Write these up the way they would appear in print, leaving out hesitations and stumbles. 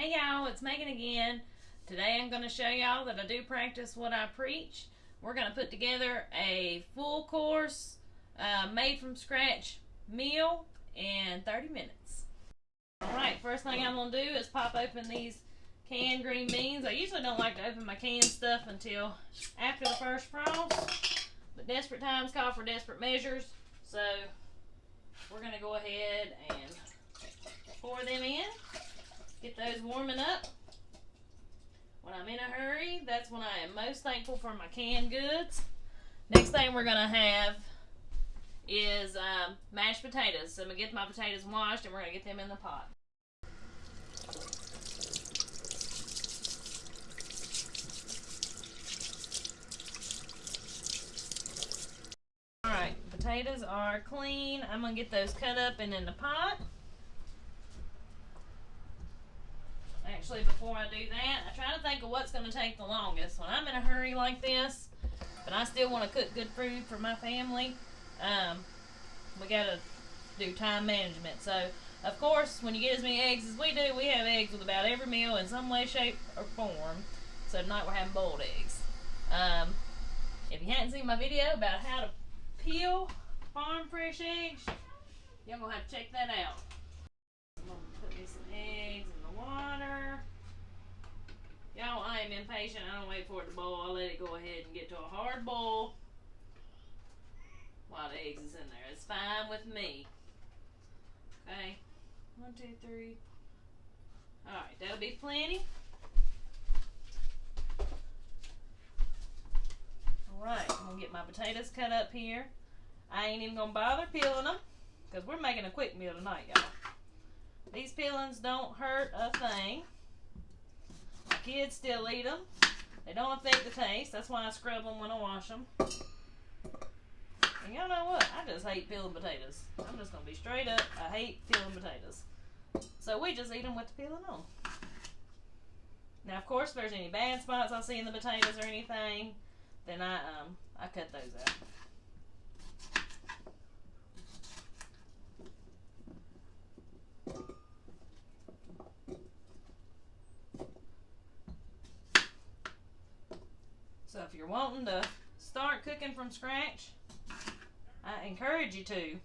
Hey y'all, it's Megan again. Today I'm going to show y'all that I do practice what I preach. We're going to put together a full course, made from scratch meal in 30 minutes. Alright, first thing I'm going to do is pop open these canned green beans. I usually don't like to open my canned stuff until after the first frost, but desperate times call for desperate measures, so we're going to go ahead and pour them in. Get those warming up. When I'm in a hurry, that's when I am most thankful for my canned goods. Next thing we're going to have is mashed potatoes. So I'm going to get my potatoes washed and we're going to get them in the pot. Alright, potatoes are clean. I'm going to get those cut up and in the pot. Actually, before I do that, I try to think of what's going to take the longest. When I'm in a hurry like this, but I still want to cook good food for my family, we got to do time management. So, of course, when you get as many eggs as we do, we have eggs with about every meal in some way, shape, or form. So tonight we're having boiled eggs. If you hadn't seen my video about how to peel farm fresh eggs, y'all going to have to check that out. I'm going to put me some eggs in the water. Y'all, I am impatient. I don't wait for it to boil. I let it go ahead and get to a hard boil while the eggs is in there. It's fine with me. Okay. 1, 2, 3. Alright, that'll be plenty. Alright, I'm going to get my potatoes cut up here. I ain't even going to bother peeling them because we're making a quick meal tonight, y'all. These peelings don't hurt a thing. My kids still eat them. They don't affect the taste. That's why I scrub them when I wash them. And y'all know what? I just hate peeling potatoes. I'm just going to be straight up. I hate peeling potatoes. So we just eat them with the peeling on. Now, of course, if there's any bad spots I see in the potatoes or anything, then I cut those out. So if you're wanting to start cooking from scratch, I encourage you to.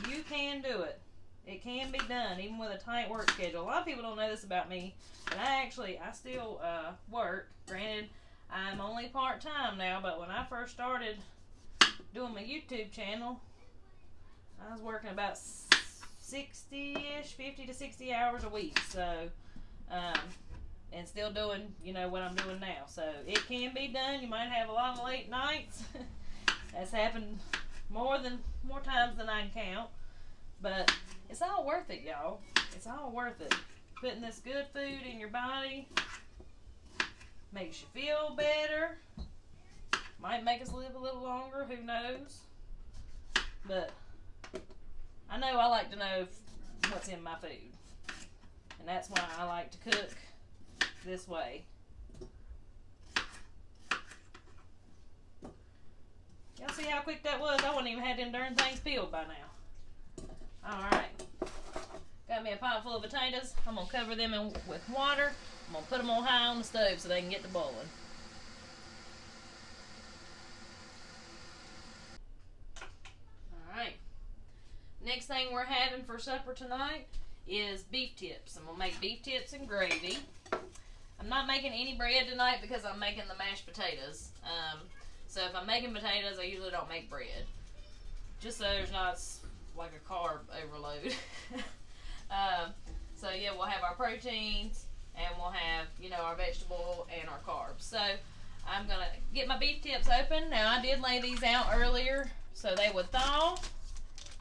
You can do it. It can be done, even with a tight work schedule. A lot of people don't know this about me, but I still work. Granted, I'm only part-time now, but when I first started doing my YouTube channel, I was working about 60-ish, 50 to 60 hours a week. So, and still doing, what I'm doing now. So it can be done. You might have a lot of late nights. That's happened more times than I can count. But it's all worth it, y'all. It's all worth it. Putting this good food in your body makes you feel better. Might make us live a little longer. Who knows? But I know I like to know what's in my food. And that's why I like to cook this way. Y'all see how quick that was? I wouldn't even have them darn things peeled by now. Alright. Got me a pot full of potatoes. I'm going to cover them with water. I'm going to put them on high on the stove so they can get to boiling. Alright. Next thing we're having for supper tonight is beef tips. I'm going to make beef tips and gravy. I'm not making any bread tonight because I'm making the mashed potatoes. So if I'm making potatoes, I usually don't make bread. Just so there's not like a carb overload. So yeah, we'll have our proteins and we'll have, our vegetable and our carbs. So I'm going to get my beef tips open. Now I did lay these out earlier so they would thaw.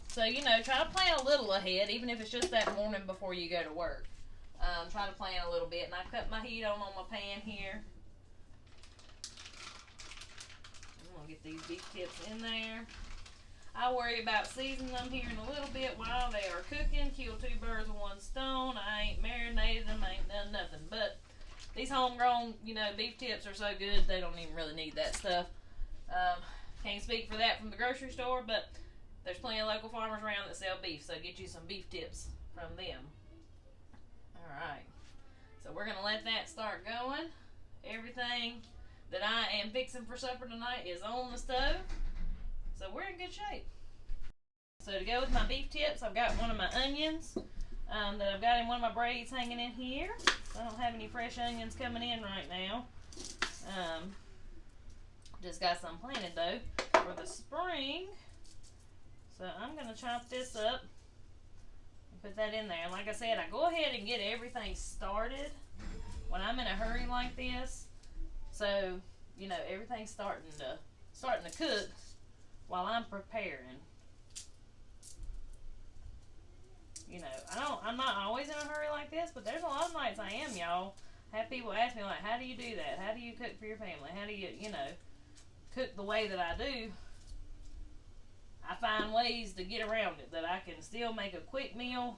So, try to plan a little ahead, even if it's just that morning before you go to work. Try to plan a little bit. And I cut my heat on my pan here. I'm going to get these beef tips in there. I worry about seasoning them here in a little bit while they are cooking. Kill 2 birds with 1 stone. I ain't marinated them. I ain't done nothing. But these homegrown, beef tips are so good, they don't even really need that stuff. Can't speak for that from the grocery store, but there's plenty of local farmers around that sell beef, so get you some beef tips from them. Alright. So we're gonna let that start going. Everything that I am fixing for supper tonight is on the stove. So we're in good shape. So to go with my beef tips, I've got one of my onions that I've got in one of my braids hanging in here. I don't have any fresh onions coming in right now. Just got some planted though for the spring. So I'm going to chop this up and put that in there. And like I said, I go ahead and get everything started when I'm in a hurry like this. So, you know, everything's starting to cook while I'm preparing. You know, I'm not always in a hurry like this, but there's a lot of nights I am, y'all. I have people ask me, like, how do you do that? How do you cook for your family? How do you, you know, cook the way that I do? I find ways to get around it, that I can still make a quick meal,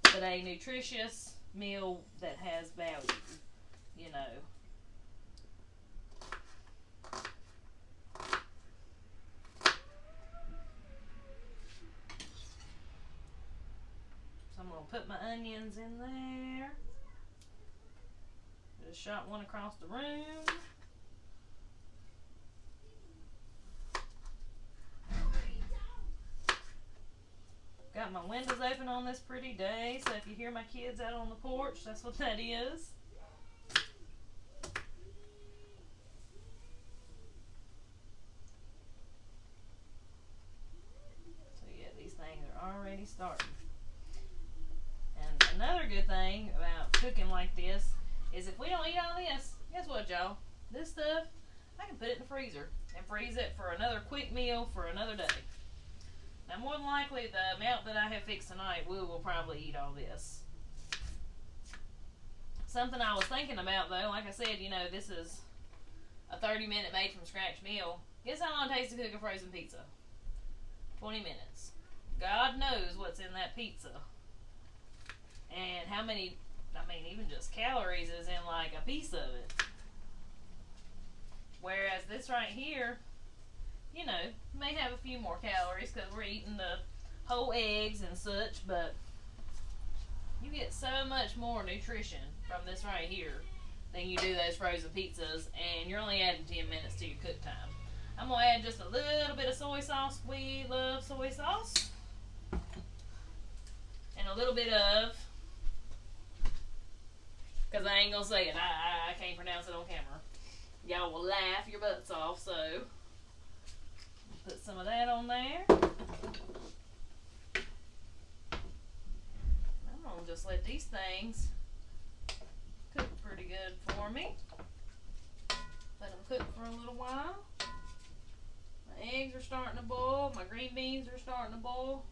but a nutritious meal that has value, you know. So I'm going to put my onions in there. Just shot one across the room. Got my windows open on this pretty day, so if you hear my kids out on the porch, that's what that is. So yeah, these things are already starting. And another good thing about cooking like this is if we don't eat all this, guess what, y'all? This stuff, I can put it in the freezer and freeze it for another quick meal for another day. Now, more than likely, the amount that I have fixed tonight, we will probably eat all this. Something I was thinking about, though, like I said, you know, this is a 30-minute made-from-scratch meal. Guess how long it takes to cook a frozen pizza? 20 minutes. God knows what's in that pizza. And how many, I mean, even just calories is in, like, a piece of it. Whereas this right here, you know, may have a few more calories because we're eating the whole eggs and such, but you get so much more nutrition from this right here than you do those frozen pizzas, and you're only adding 10 minutes to your cook time. I'm going to add just a little bit of soy sauce. We love soy sauce. And a little bit of, because I ain't going to say it, I can't pronounce it on camera. Y'all will laugh your butts off, so put some of that on there. I'm going to just let these things cook pretty good for me. Let them cook for a little while. My eggs are starting to boil. My green beans are starting to boil.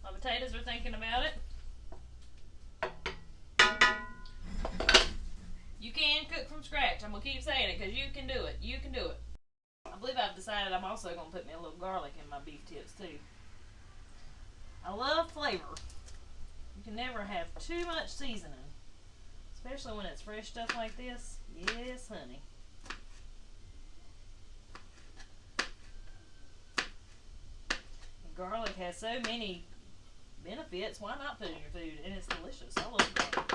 My potatoes are thinking about it. You can cook from scratch. I'm going to keep saying it because you can do it. You can do it. I believe I've decided I'm also going to put me a little garlic in my beef tips too. I love flavor. You can never have too much seasoning. Especially when it's fresh stuff like this. Yes, honey. And garlic has so many benefits. Why not put it in your food? And it's delicious. I love garlic.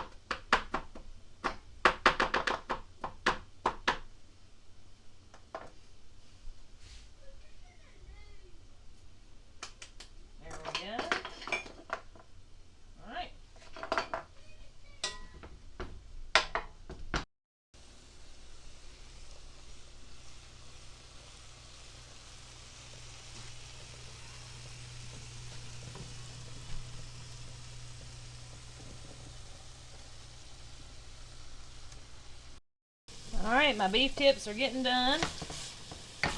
Alright, my beef tips are getting done. I'm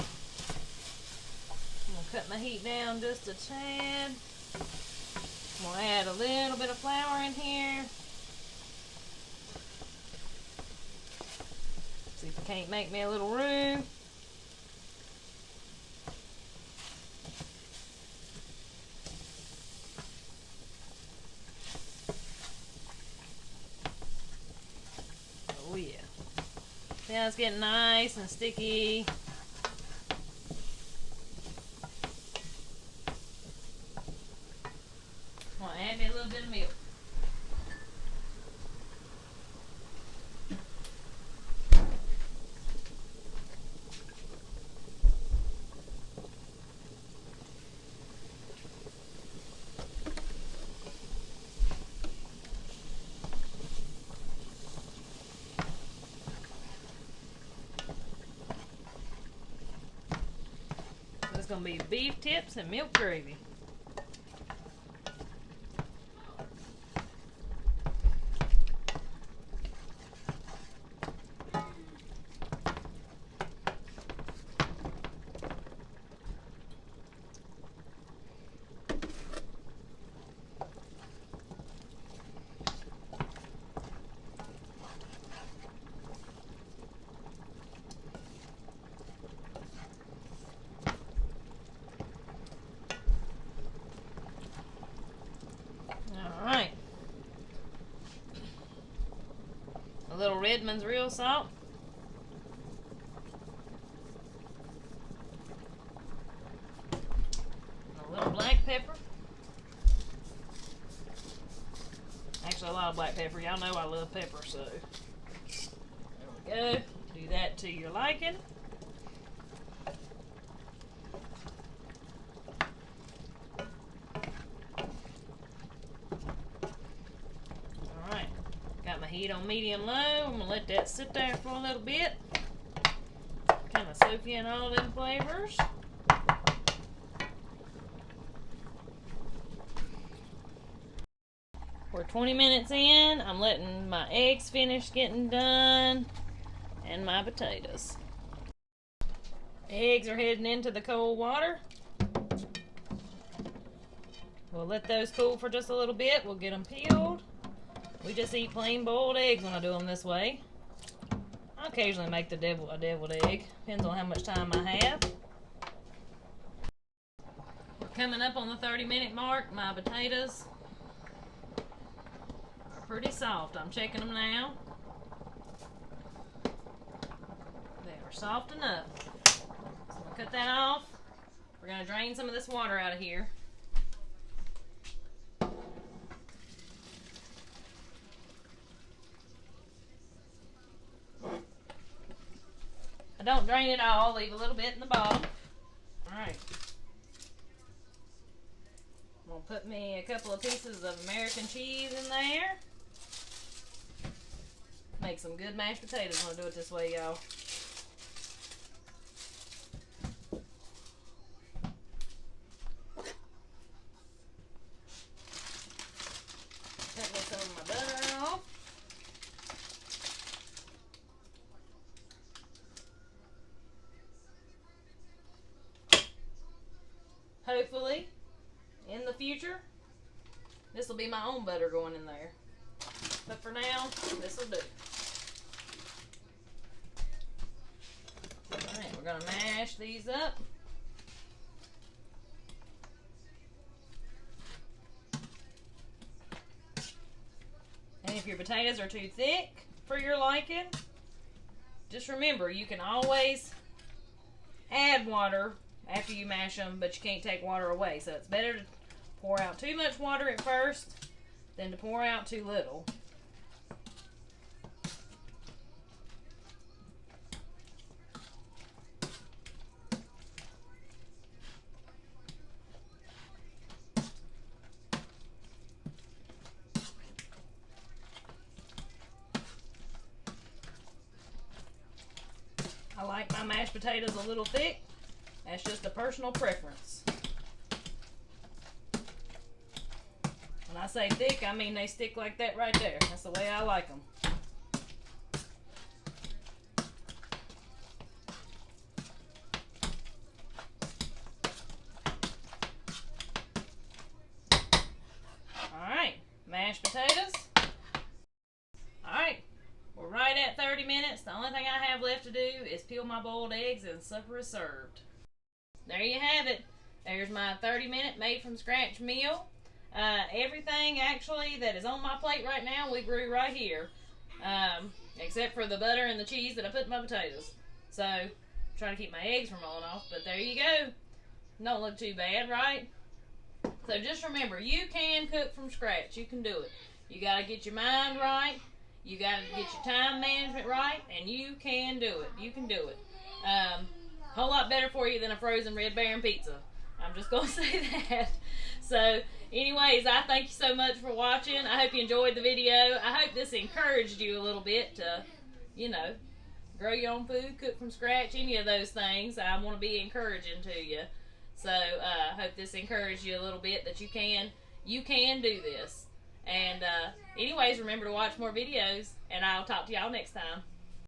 going to cut my heat down just a tad. I'm going to add a little bit of flour in here. See if I can't make me a little roux. Oh yeah. Now it's getting nice and sticky. I'm going to add me a little bit of milk. It's going to be beef tips and milk gravy. Alright. A little Redmond's real salt. A little black pepper. Actually, a lot of black pepper. Y'all know I love pepper, so there we go. Do that to your liking. Alright, got my heat on medium low. I'm going to let that sit there for a little bit. Kind of soak in all them flavors. We're 20 minutes in. I'm letting my eggs finish getting done and my potatoes. Eggs are heading into the cold water. We'll let those cool for just a little bit. We'll get them peeled. We just eat plain boiled eggs when I do them this way. I occasionally make a deviled egg. Depends on how much time I have. We're coming up on the 30-minute mark. My potatoes pretty soft. I'm checking them now. They are soft enough. So we'll cut that off. We're going to drain some of this water out of here. I don't drain it all. Leave a little bit in the bottom. Alright. I'm going to put me a couple of pieces of American cheese in there. Make some good mashed potatoes when I do it this way, y'all. Cut me some of my butter off. Hopefully, in the future, this will be my own butter going in there. But for now, this will do. Alright, we're going to mash these up. And if your potatoes are too thick for your liking, just remember you can always add water after you mash them, but you can't take water away. So it's better to pour out too much water at first than to pour out too little. I like my mashed potatoes a little thick. That's just a personal preference. When I say thick, I mean they stick like that right there. That's the way I like them. Alright, mashed potatoes. Alright, we're right at 30 minutes. The only thing I have left to do is peel my boiled eggs and supper is served. There you have it. There's my 30-minute made from scratch meal. Everything actually that is on my plate right now we grew right here, except for the butter and the cheese that I put in my potatoes. So I'm trying to keep my eggs from rolling off, but there you go. Don't look too bad, right? So just remember, you can cook from scratch. You can do it. You got to get your mind right. You got to get your time management right, and you can do it. You can do it. Whole lot better for you than a frozen Red Baron pizza. I'm just going to say that. So, anyways, I thank you so much for watching. I hope you enjoyed the video. I hope this encouraged you a little bit to, you know, grow your own food, cook from scratch, any of those things. I want to be encouraging to you. So hope this encouraged you a little bit that you can do this. And anyways, remember to watch more videos, and I'll talk to y'all next time.